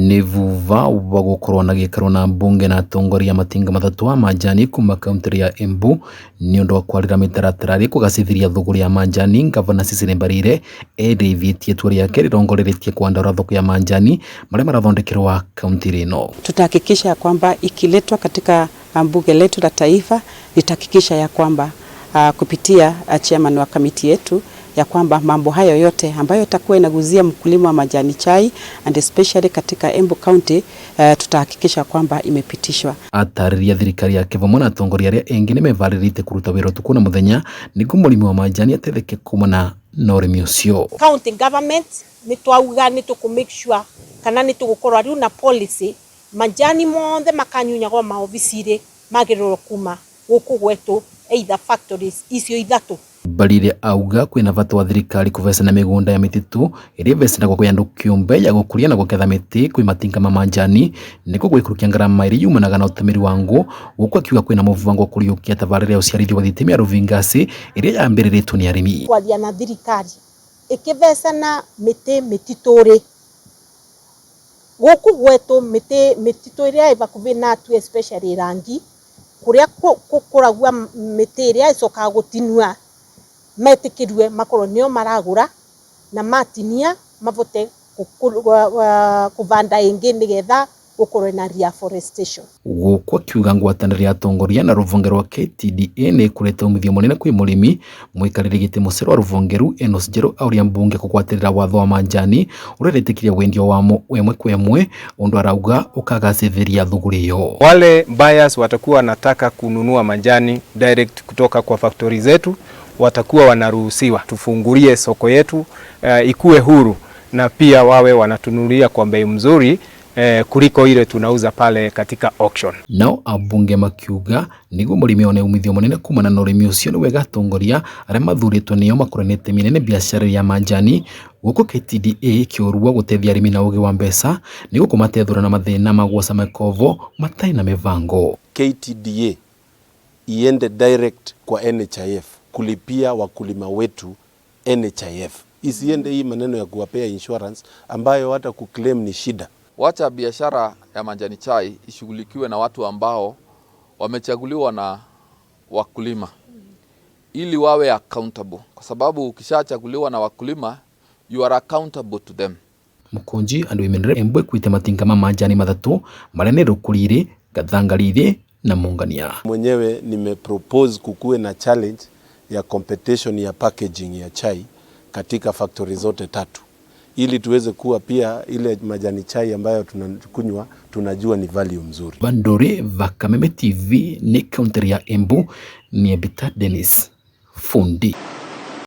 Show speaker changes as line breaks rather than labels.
ni vuva wa gukorwo na gikaro na mbunge na atongoria matinga mathatu wa majani kuma kaunti ya Embu ni undu wa kwarira mitaratara ri kugacithiria thogora ya majani. Gavana Cecily Mbarire endithitie itua riake rirongoreretie kuandara thoko ya majani maria marathondekerwa kaunti rino.
Tutahakikisha kwamba ikiletwa katika bunge letu la taifa, litahakikisha ya kwamba kupitia chairman wa kamiti yetu ya kwamba mambo hayo yote ambayo itakuwa inaguzia mkulima wa majani chai and especially katika Embu County tutahakikisha kwamba imepitishwa.
Atariria thirikari ya Kevamo na atongoria aria engi ni mevaririte kuruta wira utuku na muthenya niguo murimi wa majani atetheke kumana na urimi ucio.
County government ni twauga ni tuku make sure kana ni tugukorwa riu na policy majani monthe makanyunyagwo maobicire magirwo kuma guku gwetu either factories icio ithatu.
Mbarire auga kwina bata wa thirikari kuvecana migunda ya mititu iria vecanagwo kwi andu kiumbe ya gukuria na guketha miti kwi matinga ma majani niko gwikurukia ngarama iria yumanaga na utumiri wa ngũ, guku akiuga kwina muvango wa kuriukia tabarĩra ya uciarithia wa thitima ya Ruvingasi iria yambĩrĩrĩtwo ni arimi.
Kwaria na thirikari ikivecana miti mitituri guku gwetu mititu iria ivakuvi natu especially Rangi kuria kukuragua miti iria icokaga gutinua metikirwe makorwo nio maragura na matinia mavote kuvanda ingi nigetha gukorwo na reforestation.
Guku akiuga ngwatanĩro ya atongoria na ruvonge rwa KTDA ni kurete umithio munene kwi murimi. Mwikarĩri giti mucero wa ruvonge ru Enos Njeru auria mbunge kugwatirira watho wa majani ureretikiria wendio wamo wemwe kwemwe undu arauga ukagacithiria thogora iyo.
Wale buyers watakuwa wanataka kununua majani direct kutoka kwa factory zetu watakuwa wanaruhusiwa. Tufungulie soko yetu ikuwe huru na pia wawe wanatunulia kwa bei mzuri kuliko ile tunauza pale katika auction.
Nao abunge makiuga niguo murimi one umithio munene kumana na urimi ucio ni wega atongoria aria mathuritwo nio makoranite minene biashara ya majani. Guku KTDA kiurua gutethia arimi na ugi wa mbeca niguo kumatethura na mathina magwoca makovo matai na mivango.
KTDA iende direct kwa NHIF kulipia wakulima wetu NHIF. Isiende hii maneno ya kuwapea insurance ambayo hata kuclaim ni shida.
Wacha biashara ya majani chai ishughulikiwe na watu ambao wamechaguliwa na wakulima ili wawe accountable, kwa sababu ukishachaguliwa na wakulima you are accountable to them.
Mukonji andu imenere Embu kwite matinga ma majani mathatu maria ni Rukuriri, Gathangariri na Mungania.
Mwenyewe nimepropose kukuwe na challenge ya competition ya packaging ya chai katika factory zote tatu, ili tuweze kuwa pia ile majani chai ambayo tunakunywa tunajua ni value mzuri.
Bandore Vakameme TV ni kaunti ya Embu ni Ebita Dennis Fundi.